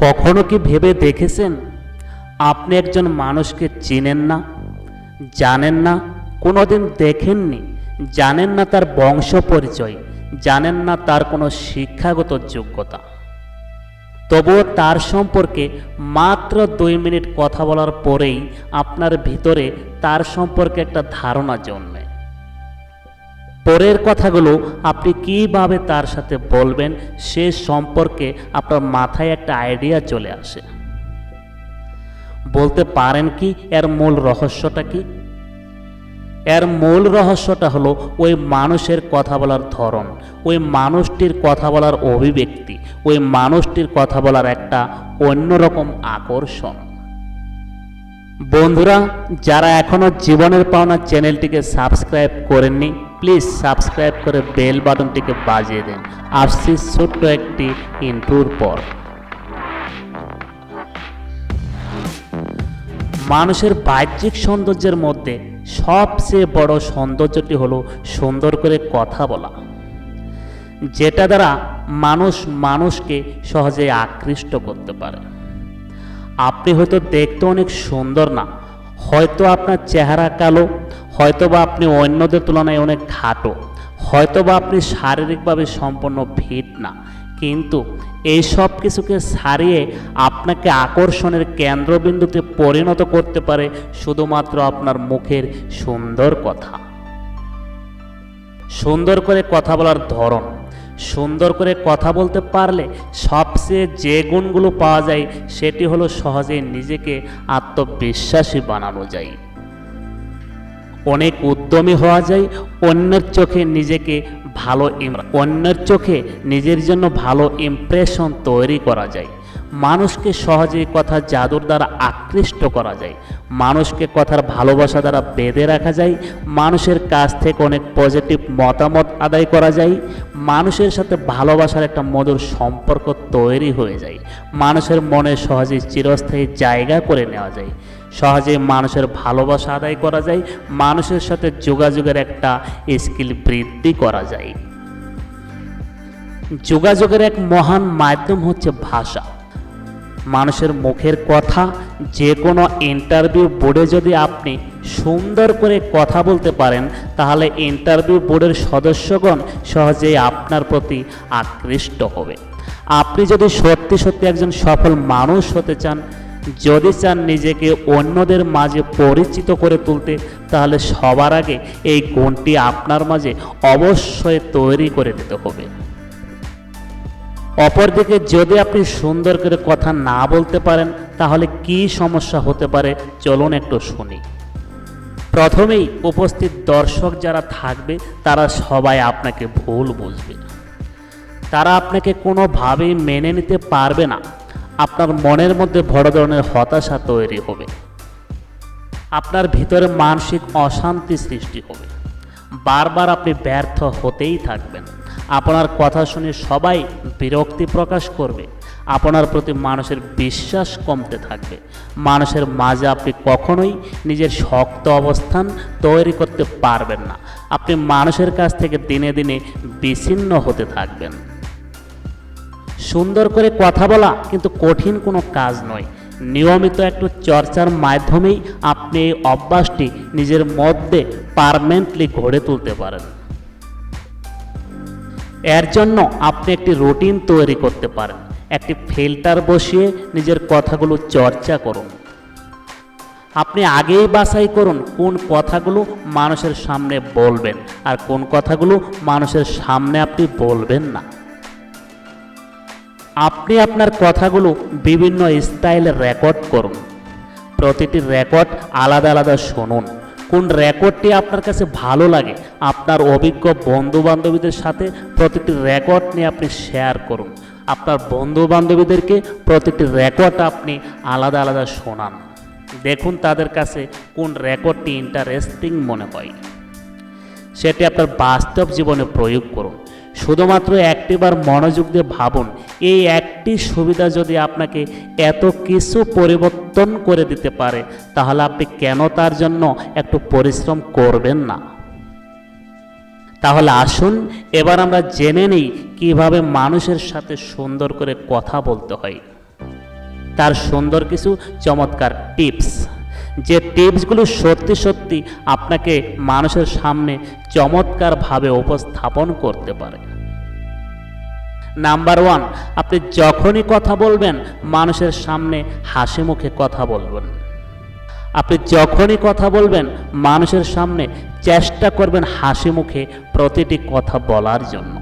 কখনো কি ভেবে দেখেছেন আপনি একজন মানুষকে চেনেন না, জানেন না, কোনোদিন দেখেননি, জানেন না তার বংশ পরিচয়, জানেন না তার কোনো শিক্ষাগত যোগ্যতা, তবুও তার সম্পর্কে মাত্র 2 মিনিট কথা বলার পরেই আপনার ভিতরে তার সম্পর্কে একটা ধারণা জন্মে। পরের কথাগুলো আপনি কিভাবে তার সাথে বলবেন সে সম্পর্কে আপনার মাথায় একটা আইডিয়া চলে আসে। বলতে পারেন কি এর মূল রহস্যটা কি? এর মূল রহস্যটা হলো ওই মানুষের কথা বলার ধরন, ওই মানুষটির কথা বলার অভিব্যক্তি, ওই মানুষটির কথা বলার একটা অন্যরকম আকর্ষণ। বন্ধুরা, যারা এখনো জীবনের পাওনা চ্যানেলটিকে সাবস্ক্রাইব করেননি, প্লিজ সাবস্ক্রাইব করে বেল বাটনটিকে বাজিয়ে দেন। আসছি ছোট্ট একটি ইন্ট্রোর পর। মানুষের বাহ্যিক সৌন্দর্যের মধ্যে সবচেয়ে বড় সৌন্দর্যটি হলো সুন্দর করে কথা বলা, যেটা দ্বারা মানুষ মানুষকে সহজে আকৃষ্ট করতে পারে। আপনি হয়তো দেখতে অনেক সুন্দর না, হয়তো আপনার চেহারা কালো, হয়তো বা আপনি অন্যদের তুলনায় অনেক খাটো, হয়তো বা আপনি শারীরিকভাবে সম্পূর্ণ ফিট না, কিন্তু এই সব কিছুকে ছাড়িয়ে আপনাকে আকর্ষণের কেন্দ্রবিন্দুতে পরিণত করতে পারে শুধুমাত্র আপনার মুখের সুন্দর কথা। সুন্দর করে কথা বলার ধরন, সুন্দর করে কথা বলতে পারলে সবচেয়ে যে গুণগুলো পাওয়া যায় সেটি হলো সহজেই নিজেকে আত্মবিশ্বাসী বানানো যায়, অনেক উদ্যমী হওয়া যায়, অন্যের চোখে নিজেকে অন্যের চোখে নিজের জন্য ভালো ইমপ্রেশন তৈরি করা যায়, মানুষকে সহজেই কথা জাদুর দ্বারা আকৃষ্ট করা যায়, মানুষকে কথার ভালোবাসা দ্বারা বেঁধে রাখা যায়, মানুষের কাছ থেকে অনেক পজিটিভ মতামত আদায় করা যায়, মানুষের সাথে ভালোবাসার একটা মধুর সম্পর্ক তৈরি হয়ে যায়, মানুষের মনে সহজেই চিরস্থায়ী জায়গা করে নেওয়া যায়, সহজেই মানুষের ভালোবাসা আদায় করা যায়, মানুষের সাথে যোগাযোগের একটা স্কিল বৃদ্ধি করা যায়। যোগাযোগের এক মহান মাধ্যম হচ্ছে ভাষা। মানুষের মুখের কথা, যে কোনো ইন্টারভিউ বোর্ডে যদি আপনি সুন্দর করে কথা বলতে পারেন তাহলে ইন্টারভিউ বোর্ডের সদস্যগণ সহজেই আপনার প্রতি আকৃষ্ট হবে। আপনি যদি সত্যি সত্যি একজন সফল মানুষ হতে চান, যদি চান নিজেকে অন্যদের মাঝে পরিচিত করে তুলতে, তাহলে সবার আগে এই গুণটি আপনার মাঝে অবশ্যই তৈরি করে দিতে হবে। অপরদিকে যদি আপনি সুন্দর করে কথা না বলতে পারেন তাহলে কি সমস্যা হতে পারে চলুন একটু শুনি। প্রথমেই উপস্থিত দর্শক যারা থাকবে তারা সবাই আপনাকে ভুল বুঝবে, তারা আপনাকে কোনোভাবেই মেনে নিতে পারবে না, আপনার মনের মধ্যে বড় ধরনের হতাশা তৈরি হবে, আপনার ভিতরে মানসিক অশান্তি সৃষ্টি হবে, বারবার আপনি ব্যর্থ হতেই থাকবেন, আপনার কথা শুনে সবাই বিরক্তি প্রকাশ করবে, আপনার প্রতি মানুষের বিশ্বাস কমতে থাকবে, মানুষের মাঝে আপনি কখনোই নিজের শক্ত অবস্থান তৈরি করতে পারবেন না, আপনি মানুষের কাছ থেকে দিনে দিনে বিচ্ছিন্ন হতে থাকবেন। সুন্দর করে কথা বলা কিন্তু কঠিন কোনো কাজ নয়, নিয়মিত একটু চর্চার মাধ্যমেই আপনি এই অভ্যাসটি নিজের মধ্যে পার্মানেন্টলি গড়ে তুলতে পারেন। এর জন্য আপনি একটি রুটিন তৈরি করতে পারেন, একটি ফিল্টার বসিয়ে নিজের কথাগুলো চর্চা করুন। আপনি আগেই বাছাই করুন কোন কথাগুলো মানুষের সামনে বলবেন আর কোন কথাগুলো মানুষের সামনে আপনি বলবেন না। আপনি আপনার কথাগুলো বিভিন্ন স্টাইলে রেকর্ড করুন, প্রতিটি রেকর্ড আলাদা আলাদা শুনুন, কোন রেকর্ডটি আপনার কাছে ভালো লাগে আপনার অভিজ্ঞ বন্ধু বান্ধবীদের সাথে প্রতিটি রেকর্ড নিয়ে আপনি শেয়ার করুন, আপনার বন্ধু বান্ধবীদেরকে প্রতিটি রেকর্ড আপনি আলাদা আলাদা শোনান, দেখুন তাদের কাছে কোন রেকর্ডটি ইন্টারেস্টিং মনে হয়, সেটি আপনার বাস্তব জীবনে প্রয়োগ করুন। শুধুমাত্র একটিবার মনোযোগ দিয়ে ভাবুন, এই একটি সুবিধা যদি আপনাকে এত কিছু পরিবর্তন করে দিতে পারে তাহলে আপনি কেন তার জন্য একটু পরিশ্রম করবেন না? তাহলে আসুন এবার আমরা জেনে নিই কিভাবে মানুষের সাথে সুন্দর করে কথা বলতে হয়। তার সুন্দর কিছু চমৎকার টিপস, যে টিপসগুলো সত্যি সত্যি আপনাকে মানুষের সামনে চমৎকারভাবে উপস্থাপন করতে পারে। নাম্বার 1, আপনি যখনই কথা বলবেন মানুষের সামনে হাসি মুখে কথা বলবেন। আপনি যখনই কথা বলবেন মানুষের সামনে চেষ্টা করবেন হাসি মুখে প্রতিটি কথা বলার জন্য।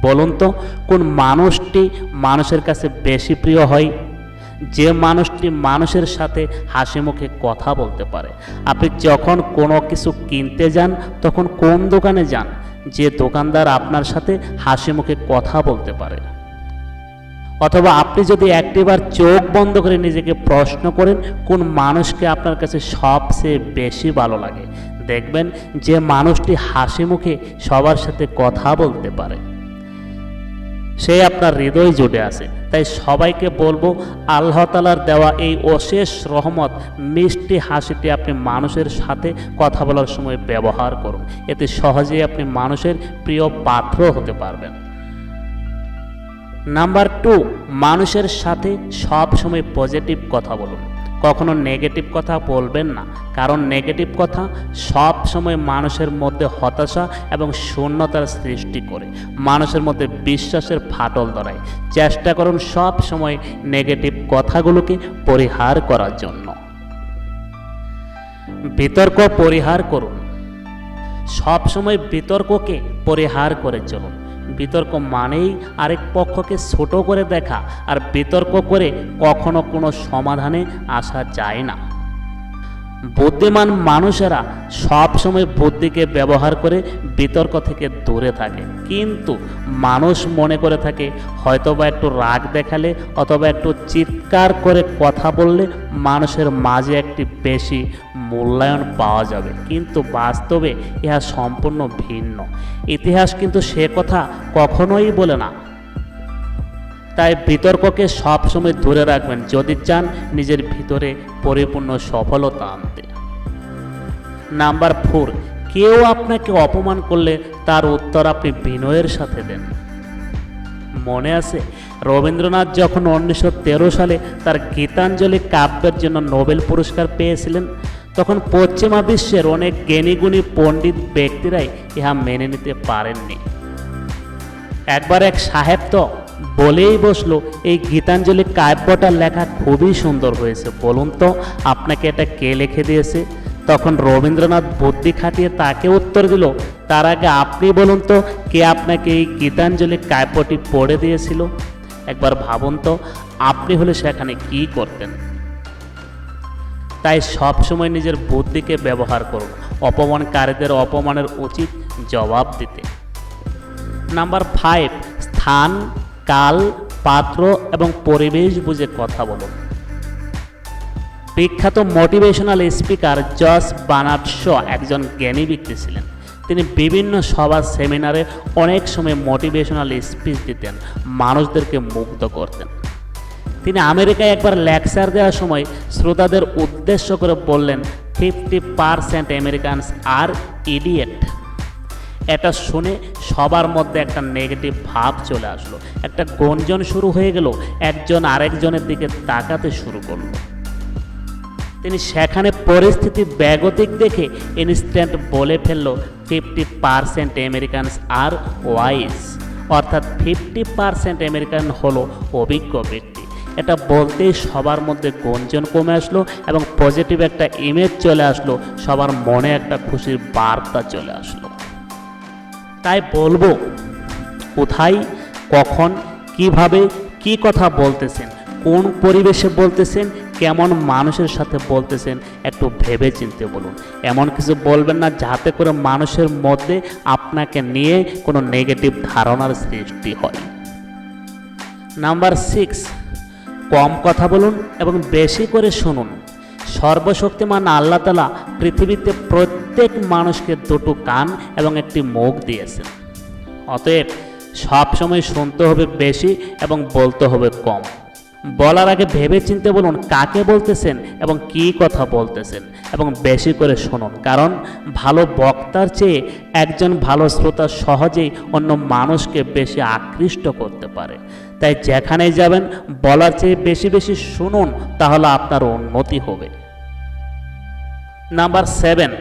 বলুন তো, কোন মানুষটি মানুষের কাছে বেশি প্রিয় হয়? যে মানুষটি মানুষের সাথে হাসি মুখে কথা বলতে পারে। আপনি যখন কোনো কিছু কিনতে যান তখন কোন দোকানে যান? যে দোকানদার আপনার সাথে হাসি মুখে কথা বলতে পারে। অথবা আপনি যদি একটিবার চোখ বন্ধ করে নিজেকে প্রশ্ন করেন কোন মানুষকে আপনার কাছে সবচেয়ে বেশি ভালো লাগে, দেখবেন যে মানুষটি হাসি মুখে সবার সাথে কথা বলতে পারে সে আপনার হৃদয় জুড়ে আছে। তাই সবাইকে বলবো, আল্লাহ তাআলার দেওয়া এই অশেষ রহমত মিষ্টি হাসিটি আপনি মানুষের সাথে কথা বলার সময় ব্যবহার করুন। এতে সহজেই আপনি মানুষের প্রিয় পাত্র হতে পারবেন। নাম্বার 2, মানুষের সাথে সব সময় পজিটিভ কথা বলুন। কখনো নেগেটিভ কথা বলবেন না, কারণ নেগেটিভ কথা সব সময় মানুষের মধ্যে হতাশা এবং শূন্যতার সৃষ্টি করে, মানুষের মধ্যে বিশ্বাসের ফাটল ধরায়। চেষ্টা করুন সব সময় নেগেটিভ কথাগুলোকে পরিহার করার জন্য। বিতর্ক পরিহার করুন। সব সময় বিতর্ককে পরিহার করে চলুন। বিতর্ক মানেই আরেক পক্ষকে ছোট করে দেখা, আর বিতর্ক করে কখনো কোনো সমাধানে আসা যায় না। বুদ্ধিমান মানুষেরা সব সময় বুদ্ধিকে ব্যবহার করে বিতর্ক থেকে দূরে থাকে, কিন্তু মানুষ মনে করে থাকে হয়তোবা একটু রাগ দেখালে অথবা একটু চিৎকার করে কথা বললে মানুষের মাঝে একটি বেশি মূল্যায়ন পাওয়া যাবে, কিন্তু বাস্তবে ইহা সম্পূর্ণ ভিন্ন। ইতিহাস কিন্তু সে কথা কখনোই বলে না। তাই বিতর্ককে সবসময় দূরে রাখবেন যদি চান নিজের ভিতরে পরিপূর্ণ সফলতা আনতে। নাম্বার 4, কেউ আপনাকে অপমান করলে তার উত্তর আপনি বিনয়ের সাথে দেন। মনে আছে রবীন্দ্রনাথ যখন 1913 সালে তার গীতাঞ্জলি কাব্যের জন্য নোবেল পুরস্কার পেয়েছিলেন, তখন পশ্চিমা বিশ্বের অনেক জ্ঞানীগুণী পণ্ডিত ব্যক্তিরাই ইহা মেনে নিতে পারেননি। একবার এক সাহেব তো বলেই বসলো, এই গীতাঞ্জলি কাব্যটা লেখা খুবই সুন্দর হয়েছে, বলুন তো আপনাকে এটা কে লিখে দিয়েছে? তখন রবীন্দ্রনাথ বুদ্ধি খাটিয়ে তাকে উত্তর দিল, তার আগে আপনি বলুন তো কে আপনাকে এই গীতাঞ্জলি কাব্যটি পড়ে দিয়েছিল? একবার ভাবুন তো আপনি হলে সেখানে কি করতেন? তাই সবসময় নিজের বুদ্ধিকে ব্যবহার করুন, অপমানকারীদের অপমানের উচিত জবাব দিতে। নাম্বার 5, স্থান, কাল, পাত্র এবং পরিবেশ বুঝে কথা বলুন। বিখ্যাত motivational speaker George Bernard Shaw একজন জ্ঞানী ব্যক্তি ছিলেন। তিনি বিভিন্ন সভা সেমিনারে অনেক সময় মোটিভেশনাল স্পিচ দিতেন, মানুষদেরকে মুগ্ধ করতেন। তিনি আমেরিকায় একবার লেকচার দেওয়ার সময় শ্রোতাদের উদ্দেশ্য করে বললেন, 50% আমেরিকানস আর ইডিয়েট। এটা শুনে সবার মধ্যে একটা নেগেটিভ ভাব চলে আসলো, একটা গুঞ্জন শুরু হয়ে গেল, একজন আরেকজনের দিকে তাকাতে শুরু করলো। তিনি সেখানে পরিস্থিতি বেগতিক দেখে ইনস্ট্যান্ট বলে ফেলল, 50% আমেরিকানস আর ওয়াইজ, অর্থাৎ 50% আমেরিকান হলো অভিজ্ঞ ব্যক্তি। এটা বলতেই সবার মধ্যে গুঞ্জন কমে আসলো এবং পজিটিভ একটা ইমেজ চলে আসলো, সবার মনে একটা খুশির বার্তা চলে আসলো। তাই বলবো, কোথায়, কখন, কিভাবে, কি কথা বলতেছেন, কোন পরিবেশে বলতেছেন, কেমন মানুষের সাথে বলতেছেন, একটু ভেবে চিন্তে বলুন। এমন কিছু বলবেন না যাতে করে মানুষের মধ্যে আপনাকে নিয়ে কোনো নেগেটিভ ধারণার সৃষ্টি হয়। নাম্বার 6, কম কথা বলুন এবং বেশি করে শুনুন। সর্বশক্তিমান আল্লাহ তাআলা পৃথিবীতে প্রত্যেক মানুষকে দুটো কান এবং একটি মুখ দিয়েছেন। অতএব সবসময় শুনতে হবে বেশি এবং বলতে হবে কম। বলার আগে ভেবে চিন্তে বলুন কাকে বলতেছেন এবং কী কথা বলতেছেন, এবং বেশি করে শুনুন, কারণ ভালো বক্তার চেয়ে একজন ভালো শ্রোতা সহজেই অন্য মানুষকে বেশি আকৃষ্ট করতে পারে। তাই যেখানেই যাবেন বলার চেয়ে বেশি বেশি শুনুন, তাহলে আপনার উন্নতি হবে। নাম্বার 7,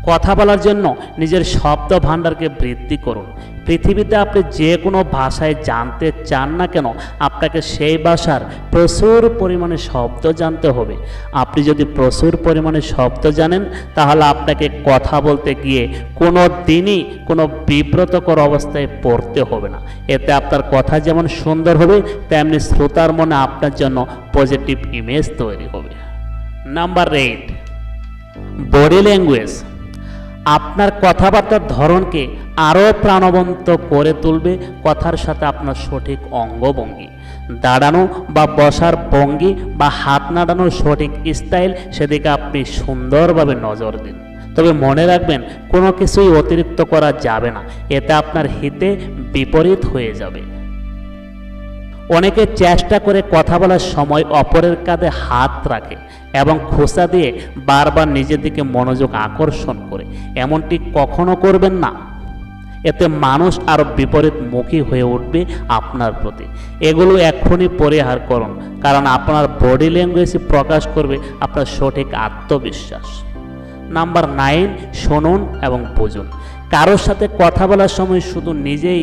কথা বলার জন্য নিজের শব্দ ভাণ্ডারকে বৃদ্ধি করুন। পৃথিবীতে আপনি যে কোনো ভাষায় জানতে চান না কেন, আপনাকে সেই ভাষার প্রচুর পরিমাণে শব্দ জানতে হবে। আপনি যদি প্রচুর পরিমাণে শব্দ জানেন, তাহলে আপনাকে কথা বলতে গিয়ে কোনো দিনই কোনো বিব্রতকর অবস্থায় পড়তে হবে না। এতে আপনার কথা যেমন সুন্দর হবে, তেমনি শ্রোতার মনে আপনার জন্য পজিটিভ ইমেজ তৈরি হবে। নাম্বার 8, বডি ল্যাঙ্গুয়েজ আপনার কথাবার্তার ধরনকে আরও প্রাণবন্ত করে তুলবে। কথার সাথে আপনার সঠিক অঙ্গভঙ্গি, দাঁড়ানো বা বসার ভঙ্গি বা হাত নাড়ানোর সঠিক স্টাইল, সেদিকে আপনি সুন্দরভাবে নজর দিন। তবে মনে রাখবেন, কোনো কিছুই অতিরিক্ত করা যাবে না, এতে আপনার হিতে বিপরীত হয়ে যাবে। অনেকে চেষ্টা করে কথা বলার সময় অপরের কাঁধে হাত রাখে এবং খোঁচা দিয়ে বারবার নিজের দিকে মনোযোগ আকর্ষণ করে। এমনটি কখনো করবেন না, এতে মানুষ আরও বিপরীতমুখী হয়ে উঠবে আপনার প্রতি। এগুলো এক্ষুনি পরিহার করুন, কারণ আপনার বডি ল্যাঙ্গুয়েজ প্রকাশ করবে আপনার সঠিক আত্মবিশ্বাস। নাম্বার 9, শুনুন এবং বুঝুন। কারোর সাথে কথা বলার সময় শুধু নিজেই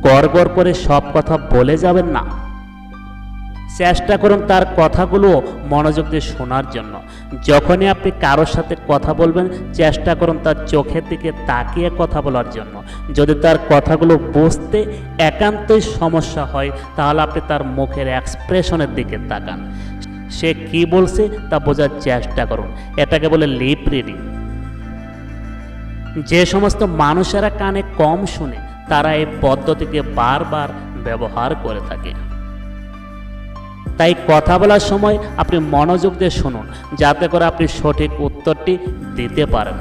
গড় গড় করে সব কথা বলে যাবেন না, চেষ্টা করুন তার কথাগুলো মনোযোগ দিয়ে শোনার জন্য। যখনই আপনি কারোর সাথে কথা বলবেন, চেষ্টা করুন তার চোখের দিকে তাকিয়ে কথা বলার জন্য। যদি তার কথাগুলো বুঝতে একান্তই সমস্যা হয়, তাহলে আপনি তার মুখের এক্সপ্রেশনের দিকে তাকান, সে কি বলছে তা বোঝার চেষ্টা করুন। এটাকে বলে লিপ রিডিং। যে সমস্ত মানুষেরা কানে কম শুনে, তারা এই পদ্ধতিকে বারবার ব্যবহার করে থাকে। তাই কথা বলার সময় আপনি মনোযোগ দিয়ে শুনুন, যাতে করে আপনি সঠিক উত্তরটি দিতে পারেন।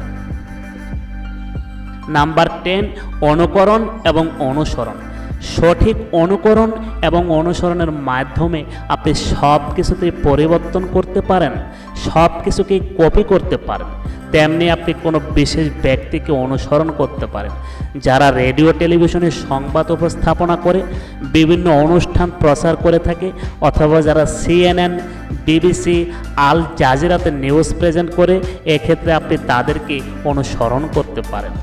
নাম্বার 10, অনুকরণ এবং অনুসরণ। সঠিক অনুকরণ এবং অনুসরণের মাধ্যমে আপনি সব কিছুতেই পরিবর্তন করতে পারেন, সব কিছুকেই কপি করতে পারেন। তেমনি আপনি কোনো বিশেষ ব্যক্তিকে অনুসরণ করতে পারেন, যারা রেডিও টেলিভিশনে সংবাদ উপস্থাপনা করে, বিভিন্ন অনুষ্ঠান প্রচার করে থাকে, অথবা যারা CNN, BBC, আল জাজিরাতে নিউজ প্রেজেন্ট করে। এক্ষেত্রে আপনি তাদেরকে অনুসরণ করতে পারেন।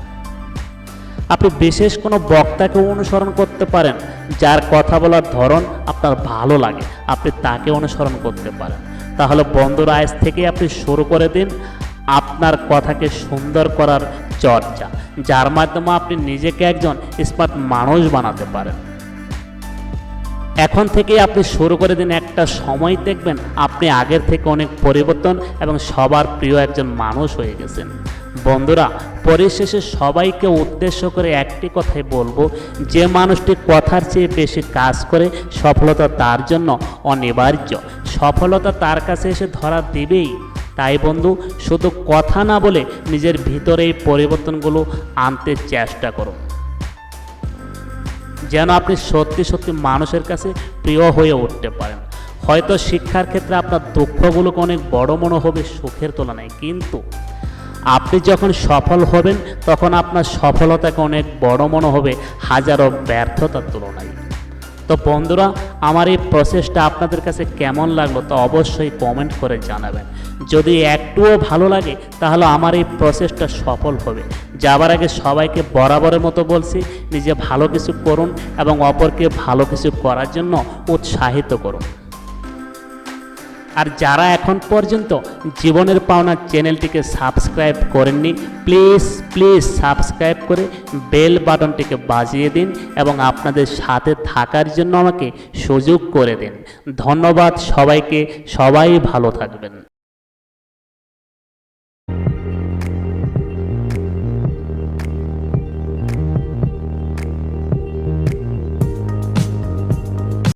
আপনি বিশেষ কোনো বক্তাকে অনুসরণ করতে পারেন, যার কথা বলার ধরন আপনার ভালো লাগে, আপনি তাকে অনুসরণ করতে পারেন। তাহলে বন্ধুরা, আজ থেকে আপনি শুরু করে দিন আপনার কথাকে সুন্দর করার চর্চা, যার মাধ্যমে আপনি নিজেকে একজন স্মার্ট মানুষ বানাতে পারেন। এখন থেকে আপনি শুরু করে দিন, একটা সময় দেখবেন আপনি আগের থেকে অনেক পরিবর্তন এবং সবার প্রিয় একজন মানুষ হয়ে গেছেন। বন্ধুরা, পরিশেষে সবাইকে উদ্দেশ্য করে একটি কথাই বলবো, যে মানুষটি কথার চেয়ে বেশি কাজ করে, সফলতা তার জন্য অনিবার্য। সফলতা তার কাছে এসে ধরা দিবেই। তাই বন্ধু, শুধু কথা না বলে নিজের ভিতরে এই পরিবর্তনগুলো আনতে চেষ্টা করুন, যেন আপনি সত্যি সত্যি মানুষের কাছে প্রিয় হয়ে উঠতে পারেন। হয়তো শিক্ষার ক্ষেত্রে আপনার দুঃখগুলোকে অনেক বড় মনে হবে সুখের তুলনায়, কিন্তু আপনি যখন সফল হবেন, তখন আপনার সফলতাকে অনেক বড় মনে হবে হাজারো ব্যর্থতার তুলনায়। তো বন্ধুরা, আমার এই প্রসেসটা আপনাদের কাছে কেমন লাগলো তা অবশ্যই কমেন্ট করে জানাবেন। যদি একটুও ভালো লাগে, তাহলে আমার এই প্রসেসটা সফল হবে। যাবার আগে সবাইকে বরাবরের মতো বলছি, নিজে ভালো কিছু করুন এবং অপরকে ভালো কিছু করার জন্য উৎসাহিত করুন। আর যারা এখন পর্যন্ত জীবনের পাওনা চ্যানেলটিকে সাবস্ক্রাইব করেননি, প্লিজ সাবস্ক্রাইব করে বেল বাটনটিকে বাজিয়ে দিন এবং আপনাদের সাথে থাকার জন্য আমাকে সুযোগ করে দিন। ধন্যবাদ সবাইকে, সবাই ভালো থাকবেন।